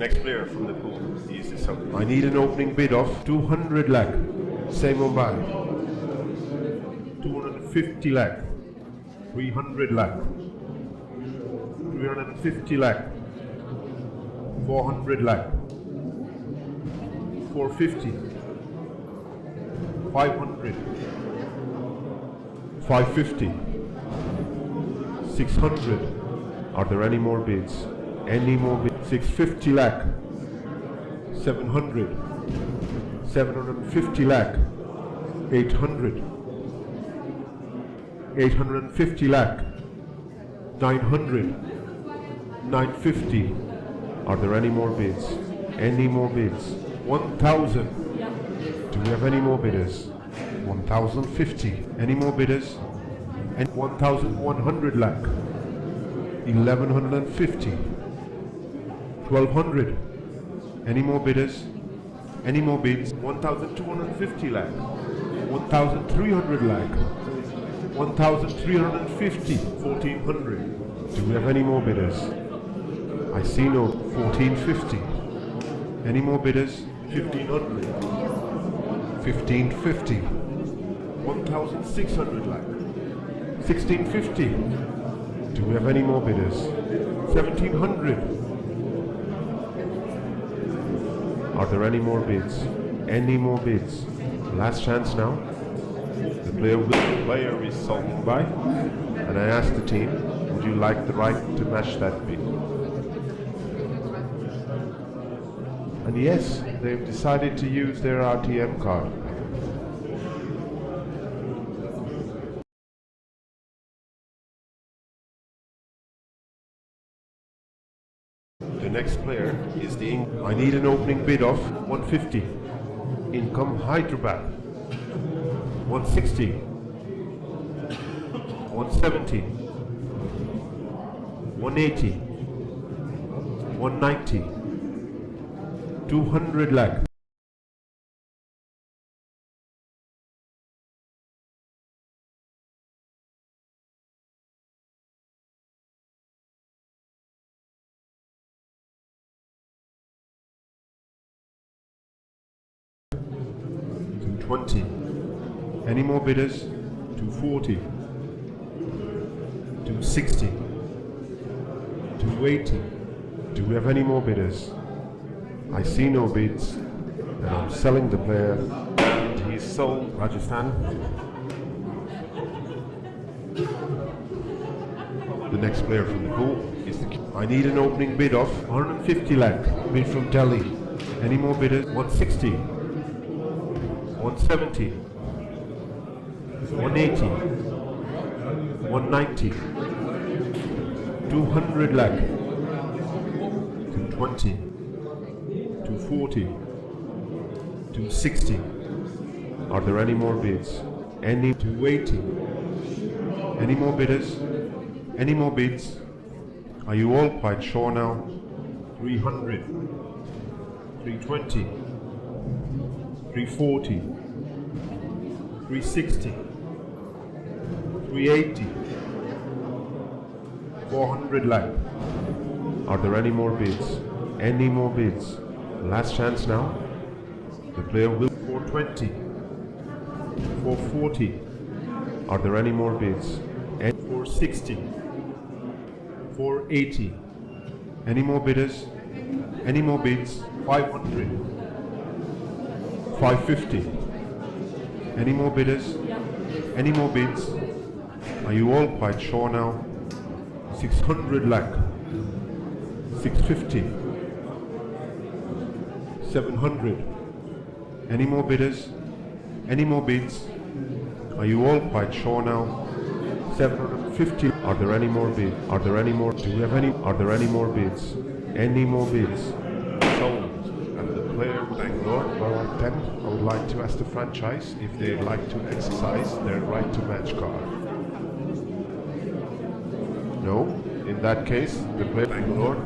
Next player from the pool is the sub. I need an opening bid of 200 lakh. Same Mumbai. 250 lakh. 300 lakh. 350 lakh. 400 lakh. 450. 500. 550. 600. Are there any more bids? Any more bids? 650 lakh. 700. 750 lakh. 800. 850 lakh. 900. 950. Are there any more bids? Any more bids? 1,000. Do we have any more bidders? 1,050. Any more bidders? And 1,100 lakh. 1,150. 1,200. Any more bidders? Any more bids? 1,250 lakh. 1,300 lakh. 1,350. 1,400. Do we have any more bidders? I see no. 1,450. Any more bidders? 1,500. 1,550. 1,600 lakh. 1,650. Do we have any more bidders? 1,700. Are there any more bids? Any more bids? Last chance now. The player is sold by, and I asked the team, would you like the right to match that bid? And yes, they've decided to use their RTM card. The next player is I need an opening bid of 150. Income Hyderabad. 160. 170. 180. 190. 200 lakh. $220. Any more bidders? $240. $260. $280. Do we have any more bidders? I see no bids, and I'm selling the player. And he's sold. Rajasthan. The next player from the pool is I need an opening bid of 150 lakh. Bid from Delhi. Any more bidders? 160. 170. 180. 190. 200 lakh. 220. 240. 260. Are there any more bids? Any 280. Any more bidders? Any more bids? Are you all quite sure now? 300. 320. 340. 360. 380. 400 lakh. Are there any more bids? Any more bids? Last chance now. The player will 420. 440. Are there any more bids? And 460. 480. Any more bidders? Any more bids? 500. 550. Any more bidders? Any more bids? Are you all quite sure now? 600 lakh. 650. 700. Any more bidders? Any more bids? Are you all quite sure now? 750. Are there any more bids? Are there any more? Do we have any? Are there any more bids? Any more bids? Sold. And the player Bangalore, Borough 10, I would like to ask the franchise if they'd like to exercise their right to match card. No? In that case, the player Bangalore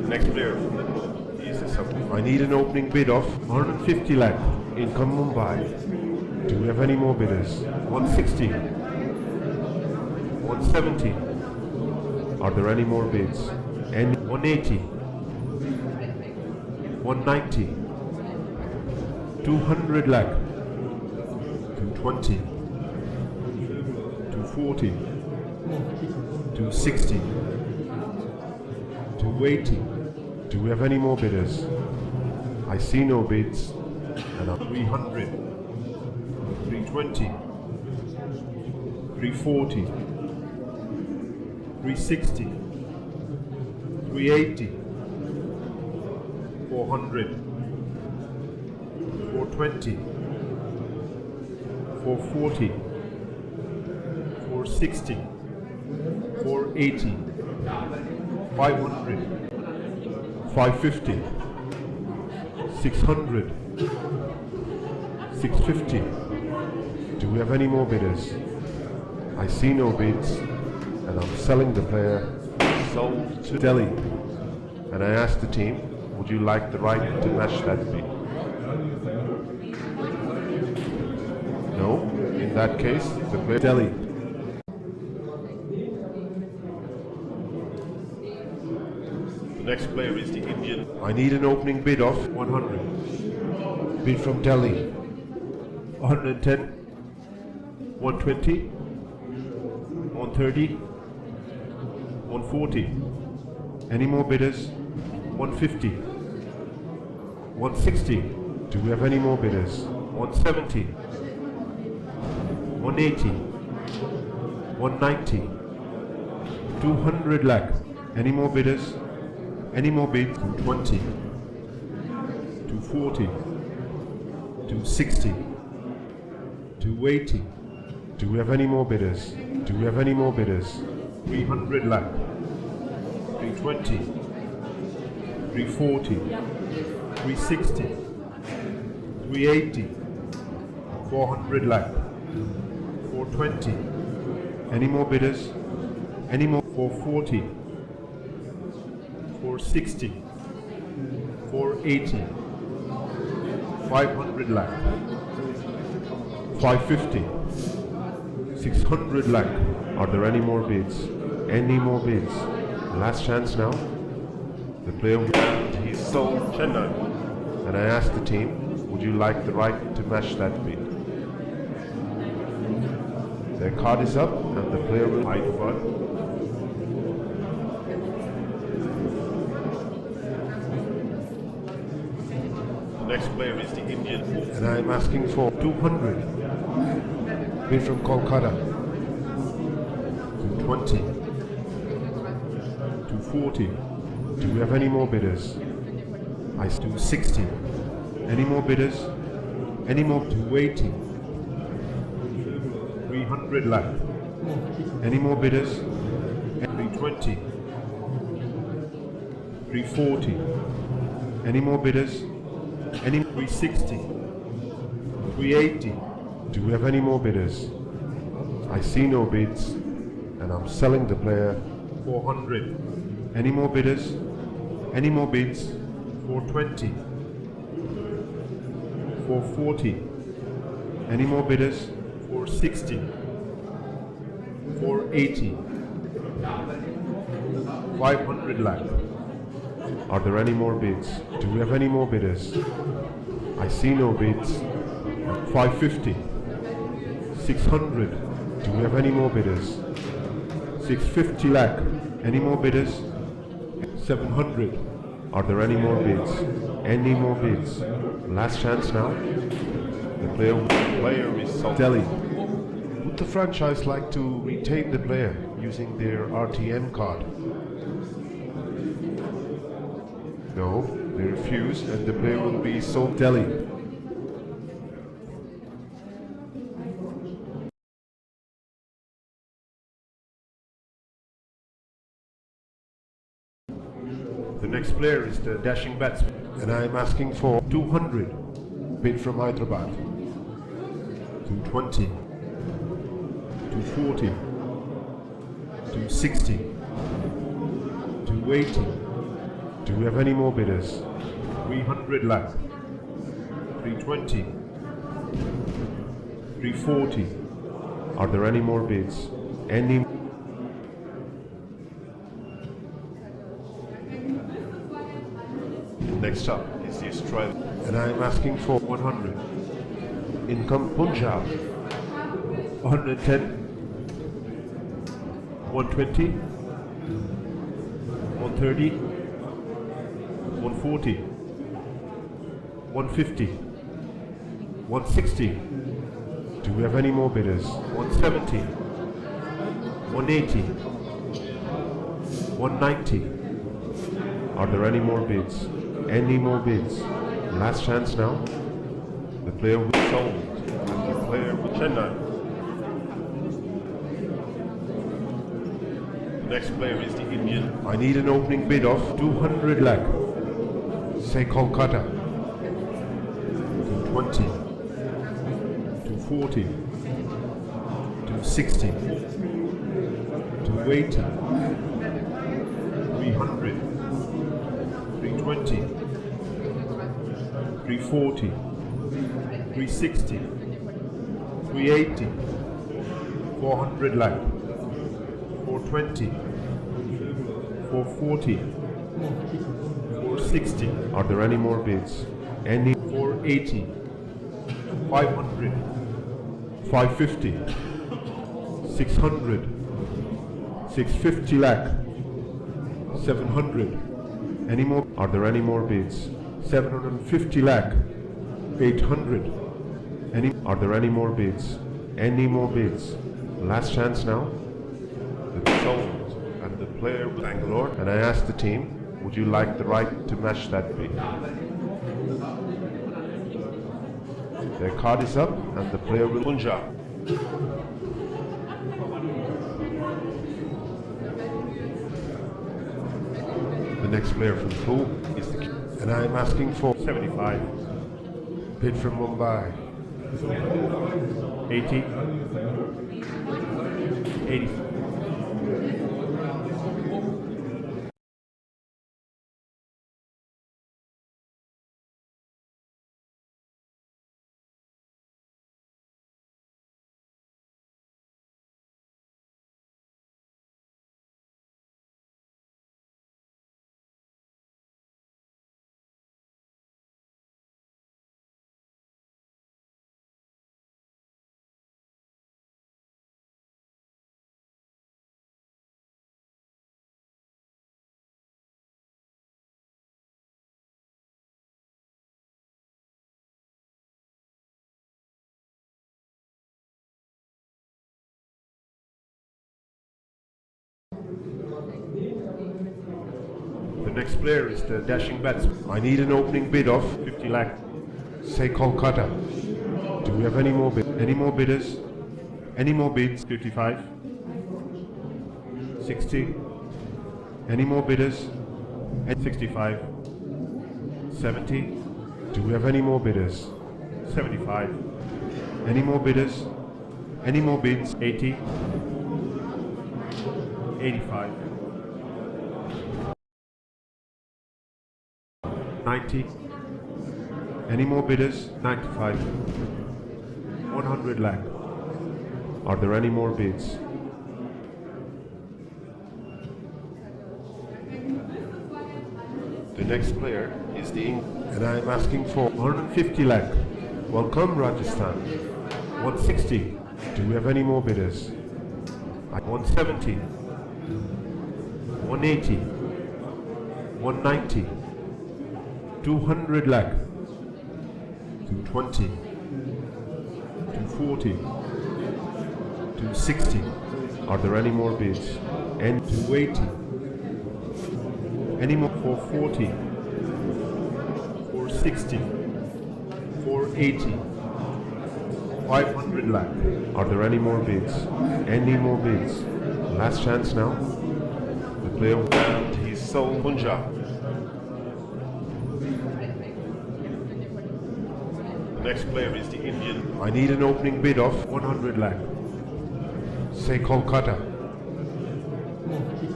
Next player from the north is a sub. I need an opening bid of 150 lakh. Income Mumbai. Do we have any more bidders? 160. 170. Are there any more bids? And 180. 190. 200 lakh. 220. 240. 260. 280. Do we have any more bidders? I see no bids. And 300. 320. 340. 360. 380. 400. 420. 440. 460. 480. 500. 550. 600. 650. Do we have any more bidders? I see no bids, and I'm selling the player. Sold to Delhi. And I asked the team, would you like the right to match that bid? No? In that case, the player Delhi. The next player is the Indian. I need an opening bid of 100. Bid from Delhi. 110. 120. 130. 140. Any more bidders? 150. 160. Do we have any more bidders? 170. 180. 190. 200 lakh. Any more bidders? Any more bids? 220. 240. 260. 280. Do we have any more bidders? Do we have any more bidders? 300 lakh. 320. 340. 360. 380. 400 lakh. 420. Any more bidders? Any more? 440. 460. 480. 500 lakh. 550. 600 lakh. Are there any more bids? Any more bids? Last chance now. The player, he's sold Chennai. And I asked the team, would you like the right to match that bid? Their card is up and the player will Hyderabad. The next player is the Indian. And I'm asking for 200. Bid from Kolkata. 220. 240. Do we have any more bidders? I do 60. Any more bidders? Any more? 280. 300 lakh. Any more bidders? 320. 340. Any more bidders? Any? 360. 380. Do we have any more bidders? I see no bids, and I'm selling the player. 400. Any more bidders? Any more bids? 420. 440. Any more bidders? 460. 480. 500 lakh. Are there any more bids? Do we have any more bidders? I see no bids. 550. 600. Do we have any more bidders? 650 lakh. Any more bidders? 700. Are there any more bids? Any more bids? Last chance now. The player is sold. Delhi. Would the franchise like to retain the player using their RTM card? No, they refuse and the player will be sold. Delhi. The next player is the dashing batsman, and I am asking for 200. Bid from Hyderabad. 220. 240. 260. 280. Do we have any more bidders? 300 lakh. 320. 340. Are there any more bids? Any? Next up is the Australian, and I'm asking for 100. Income Punjab. 110. 120. 130. 140. 150. 160. Do we have any more bidders? 170. 180. 190. Are there any more bids? Any more bids? Last chance now. The player will sold. And the player will Chennai. The next player is the Indian. I need an opening bid of 200 lakh. Say Kolkata. 220. 240. 260. 280. 300. 320. 340. 360. 380. 400 lakh. 420. 440. 460. Are there any more bids? Any? 480. 500. 550. 600. 650 lakh. 700. Any more? Are there any more bids? 750 lakh. 800. Any? Are there any more bids? Any more bids? Last chance now. The sold and the player Bangalore. And I asked the team, would you like the right to match that bid? Their card is up and the player will Punjab. The next player from the pool is the and I'm asking for 75. Bid from Mumbai. 80. 80. The next player is the dashing batsman. I need an opening bid of 50 lakh. Say Kolkata. Do we have any more bids? Any more bidders? Any more bids? 55. 60. Any more bidders? 65. 70. Do we have any more bidders? 75. Any more bidders? Any more bids? 80. 85. 90. Any more bidders? 95. 100 lakh. Are there any more bids? The next player is the and I'm asking for 150 lakh. Welcome Rajasthan. 160. Do we have any more bidders? 170. 180. 190. 200 lakh. 220. 240. 260. Are there any more bids? And 280. Any more? 440. 460. 480. 500 lakh. Are there any more bids? Any more bids? Last chance now. The player and he's sold Punjab. The next player is the Indian. I need an opening bid of 100 lakh. Say Kolkata.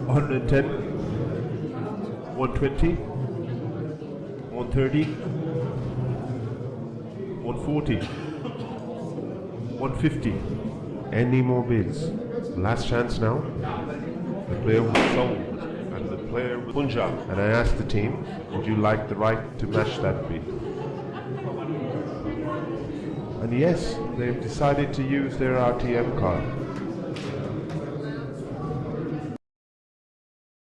110. 120. 130, 140, 150. Any more bids? Last chance now. The player was sold, and the player was Punjab. And I asked the team, would you like the right to match that bid? And yes, they've decided to use their RTM card.